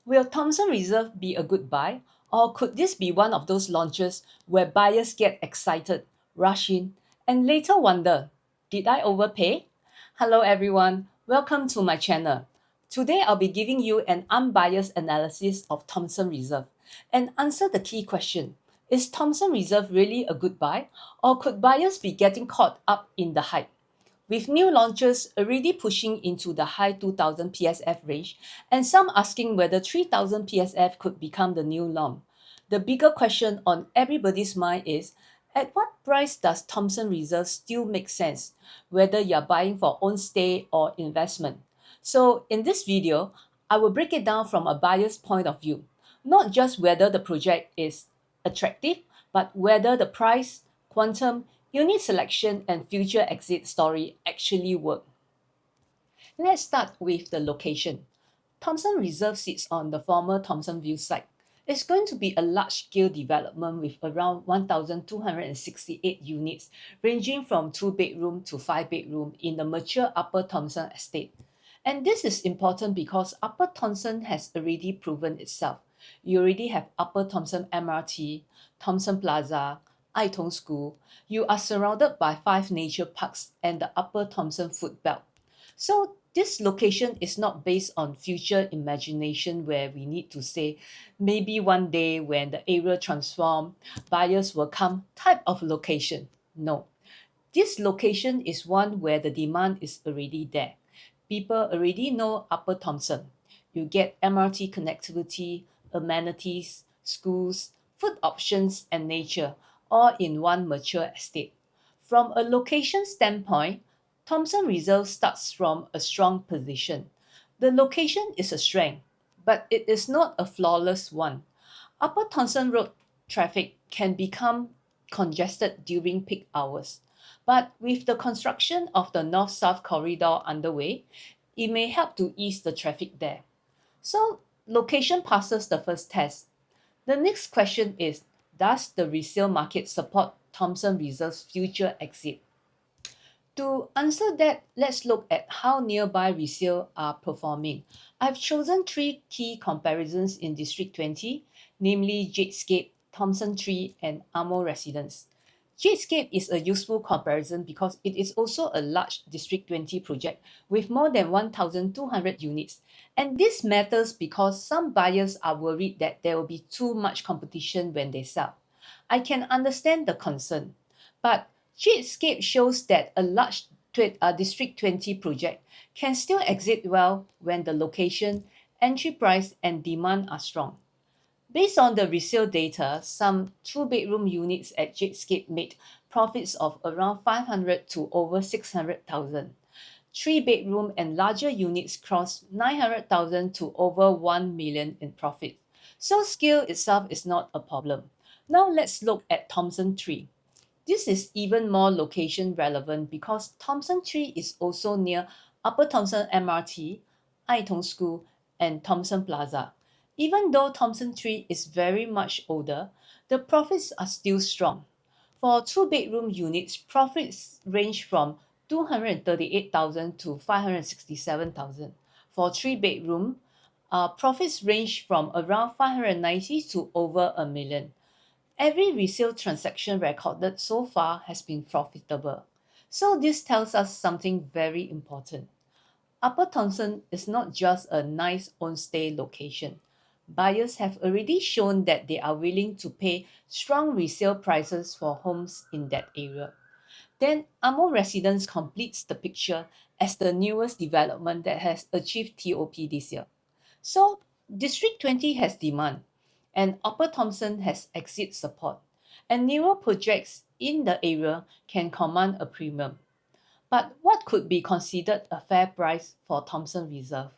Will Thomson Reserve be a good buy, or could this be one of those launches where buyers get excited, rush in, and later wonder, did I overpay? Hello everyone, welcome to my channel. Today I'll be giving you an unbiased analysis of Thomson Reserve and answer the key question. Is Thomson Reserve really a good buy, or could buyers be getting caught up in the hype? With new launches already pushing into the high 2000 PSF range and some asking whether 3000 PSF could become the new norm. The bigger question on everybody's mind is, at what price does Thomson Reserve still make sense, whether you're buying for own stay or investment? So in this video, I will break it down from a buyer's point of view, not just whether the project is attractive, but whether the price, quantum, unit selection, and future exit story actually work. Let's start with the location. Thomson Reserve sits on the former Thomson View site. It's going to be a large-scale development with around 1,268 units, ranging from 2-bedroom to 5-bedroom in the mature Upper Thomson estate. And this is important because Upper Thomson has already proven itself. You already have Upper Thomson MRT, Thomson Plaza, Ai Tong School. You are surrounded by 5 nature parks and the Upper Thomson food belt. So this location is not based on future imagination where we need to say maybe one day when the area transform, buyers will come type of location. No. This location is one where the demand is already there. People already know Upper Thomson. You get MRT connectivity, amenities, schools, food options, and nature, all in one mature estate. From a location standpoint, Thomson Reserve starts from a strong position. The location is a strength, but it is not a flawless one. Upper Thomson Road traffic can become congested during peak hours, but with the construction of the north-south corridor underway, it may help to ease the traffic there. So, location passes the first test. The next question is, does the resale market support Thomson Reserve's future exit? To answer that, let's look at how nearby resale are performing. I've chosen 3 key comparisons in District 20, namely Jadescape, Thomson 3, and Amo Residence. Jadescape is a useful comparison because it is also a large District 20 project with more than 1,200 units. And this matters because some buyers are worried that there will be too much competition when they sell. I can understand the concern, but Jadescape shows that a large District 20 project can still exit well when the location, entry price, and demand are strong. Based on the resale data, some 2-bedroom units at Jadescape made profits of around 500 to over 600,000. 3-bedroom and larger units crossed 900,000 to over 1 million in profit. So scale itself is not a problem. Now let's look at Thomson 3. This is even more location relevant because Thomson 3 is also near Upper Thomson MRT, Ai Tong School, and Thomson Plaza. Even though Thomson 3 is very much older, the profits are still strong. For 2-bedroom units, profits range from 238,000 to 567,000. For 3-bedroom, profits range from around 590 to over a million. Every resale transaction recorded so far has been profitable. So this tells us something very important. Upper Thomson is not just a nice on-stay location. Buyers have already shown that they are willing to pay strong resale prices for homes in that area. Then Amo Residence completes the picture as the newest development that has achieved TOP this year. So District 20 has demand, and Upper Thomson has exit support, and newer projects in the area can command a premium. But what could be considered a fair price for Thomson Reserve?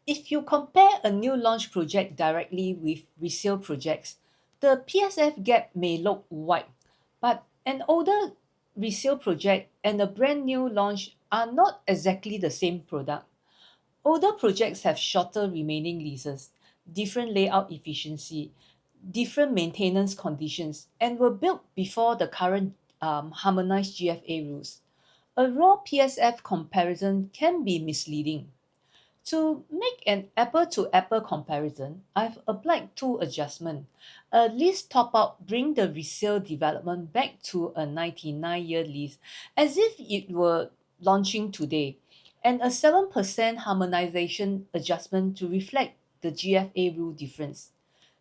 If you compare a new launch project directly with resale projects, the PSF gap may look wide, but an older resale project and a brand new launch are not exactly the same product. Older projects have shorter remaining leases, different layout efficiency, different maintenance conditions, and were built before the current harmonized GFA rules. A raw PSF comparison can be misleading. To make an apple-to-apple comparison, I've applied two adjustments. A lease top-up bring the resale development back to a 99-year lease as if it were launching today, and a 7% harmonization adjustment to reflect the GFA rule difference.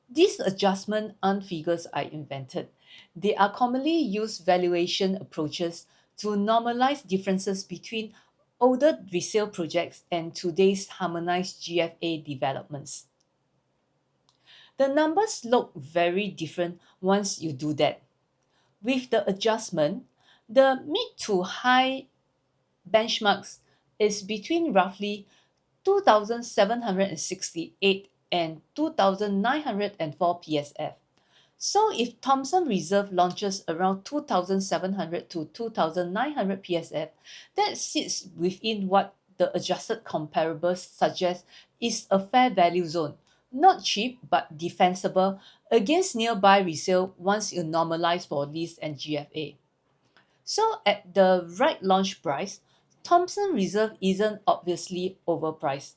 These adjustments aren't figures I invented. They are commonly used valuation approaches to normalize differences between older resale projects and today's harmonized GFA developments. The numbers look very different once you do that. With the adjustment, the mid to high benchmarks is between roughly 2,768 and 2,904 PSF. So if Thomson Reserve launches around 2,700 to 2,900 PSF, that sits within what the adjusted comparables suggest is a fair value zone. Not cheap, but defensible against nearby resale once you normalize for lease and GFA. So at the right launch price, Thomson Reserve isn't obviously overpriced.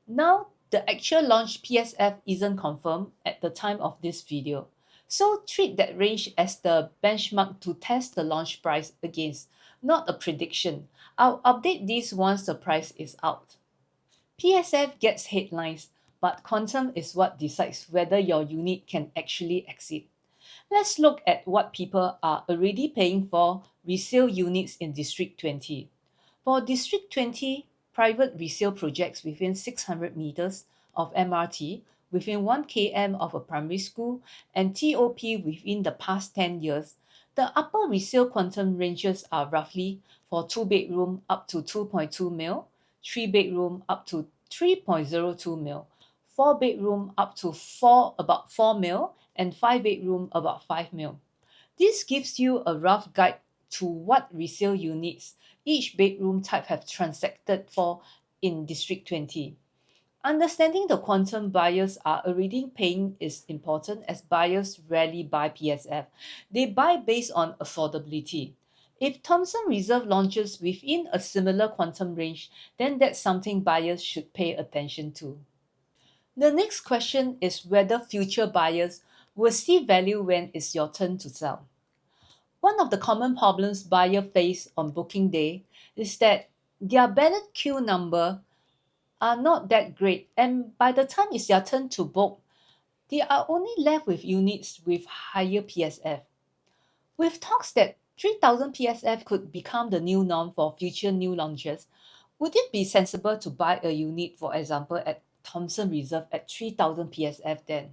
Now, the actual launch PSF isn't confirmed at the time of this video. So treat that range as the benchmark to test the launch price against, not a prediction. I'll update this once the price is out. PSF gets headlines, but quantum is what decides whether your unit can actually exit. Let's look at what people are already paying for resale units in District 20. For District 20, private resale projects within 600 meters of MRT, within 1 km of a primary school, and TOP within the past 10 years, the upper resale quantum ranges are roughly for 2-bedroom up to 2.2 mil, 3-bedroom up to 3.02 mil, 4-bedroom up to about 4 mil, and 5-bedroom about 5 mil. This gives you a rough guide to what resale units each bedroom type have transacted for in District 20. Understanding the quantum buyers are already paying is important as buyers rarely buy PSF. They buy based on affordability. If Thomson Reserve launches within a similar quantum range, then that's something buyers should pay attention to. The next question is whether future buyers will see value when it's your turn to sell. One of the common problems buyers face on booking day is that their ballot queue number are not that great, and by the time it's their turn to book, they are only left with units with higher PSF. With talks that 3,000 PSF could become the new norm for future new launches, would it be sensible to buy a unit, for example, at Thomson Reserve at 3,000 PSF then?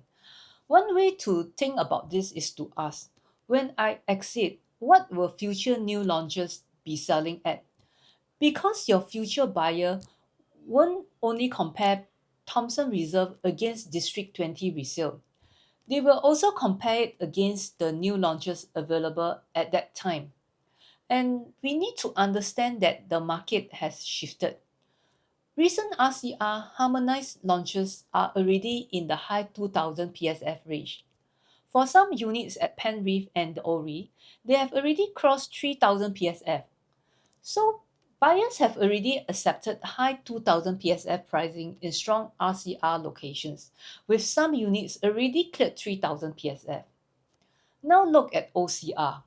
One way to think about this is to ask, when I exit, what will future new launches be selling at? Because your future buyer won't only compare Thomson Reserve against District 20 resale. They will also compare it against the new launches available at that time. And we need to understand that the market has shifted. Recent RCR harmonized launches are already in the high 2000 PSF range. For some units at Penreef and the Ori, they have already crossed 3000 PSF. So buyers have already accepted high 2000 PSF pricing in strong RCR locations, with some units already cleared 3000 PSF. Now look at OCR.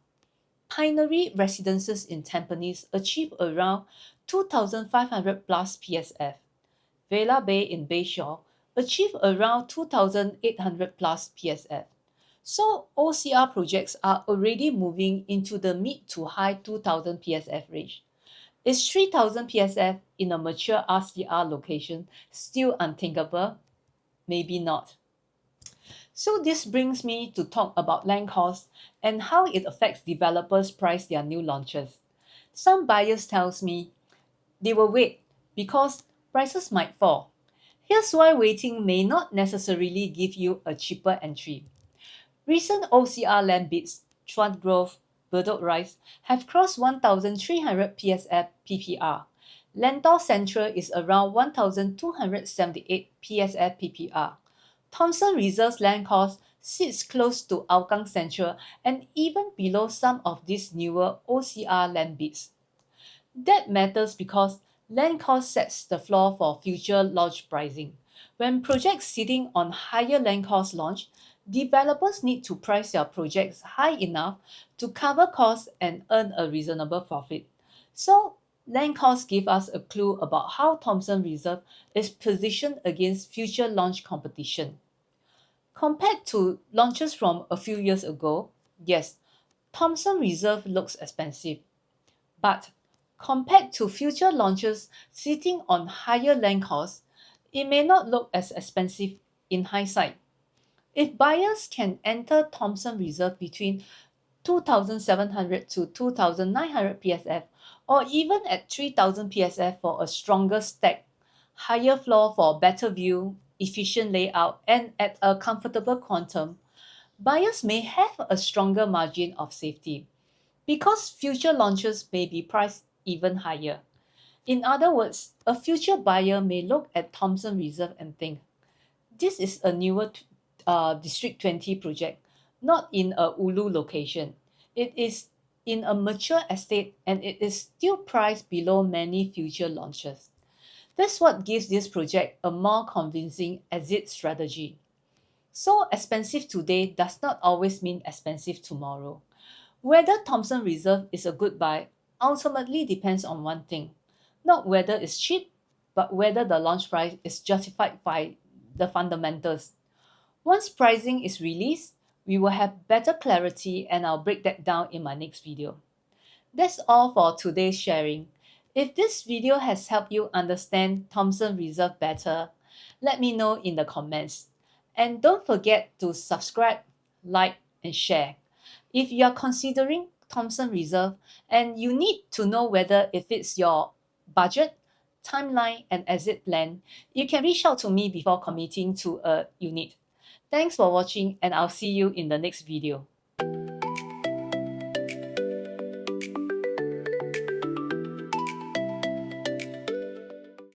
Pioneer residences in Tampines achieve around 2,500 plus PSF. Vela Bay in Bayshore achieve around 2,800 plus PSF. So OCR projects are already moving into the mid to high 2,000 PSF range. Is 3,000 PSF in a mature RCR location still unthinkable? Maybe not. So this brings me to talk about land costs and how it affects developers price their new launches. Some buyers tells me they will wait because prices might fall. Here's why waiting may not necessarily give you a cheaper entry. Recent OCR land bids, Chuan Grove, Bedok Rise, have crossed 1,300 PSF PPR. Lentor Central is around 1,278 PSF PPR. Thomson Reserve's land cost sits close to Hougang Central and even below some of these newer OCR land bids. That matters because Land cost sets the floor for future launch pricing. When projects sitting on higher land cost launch, developers need to price their projects high enough to cover costs and earn a reasonable profit. So, land costs give us a clue about how Thomson Reserve is positioned against future launch competition. Compared to launches from a few years ago, yes, Thomson Reserve looks expensive, but compared to future launches sitting on higher land costs, it may not look as expensive in hindsight. If buyers can enter Thomson Reserve between 2,700 to 2,900 PSF or even at 3,000 PSF for a stronger stack, higher floor for better view, efficient layout, and at a comfortable quantum, buyers may have a stronger margin of safety because future launches may be priced even higher. In other words, a future buyer may look at Thomson Reserve and think, this is a newer District 20 project, not in a Ulu location. It is in a mature estate and it is still priced below many future launches. That's what gives this project a more convincing exit strategy. So expensive today does not always mean expensive tomorrow. Whether Thomson Reserve is a good buy ultimately depends on one thing, not whether it's cheap, but whether the launch price is justified by the fundamentals. Once pricing is released, we will have better clarity and I'll break that down in my next video. That's all for today's sharing. If this video has helped you understand Thomson Reserve better, let me know in the comments. And don't forget to subscribe, like, and share. If you are considering Thomson Reserve and you need to know whether it fits your budget, timeline, and exit plan, you can reach out to me before committing to a unit. Thanks for watching and I'll see you in the next video.